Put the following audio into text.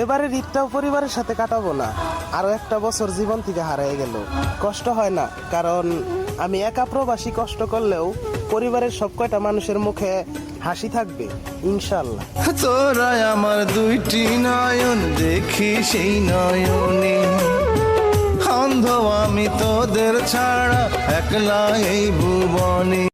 এবারে ঈদটাও পরিবারের সাথে কাটাবো না, আরো একটা বছর জীবন থেকে হারিয়ে গেল। কষ্ট হয় না, কারণ আমি একা প্রবাসী, কষ্ট করলেও পরিবারের সব কয়টা মানুষের মুখে হাসি থাকবে ইনশাল্লাহ। তোরা আমার দুইটি নয়ন, দেখি সেই নয়নে অন্ধ আমি তোদের ছাড়া একলা এই ভুবনে।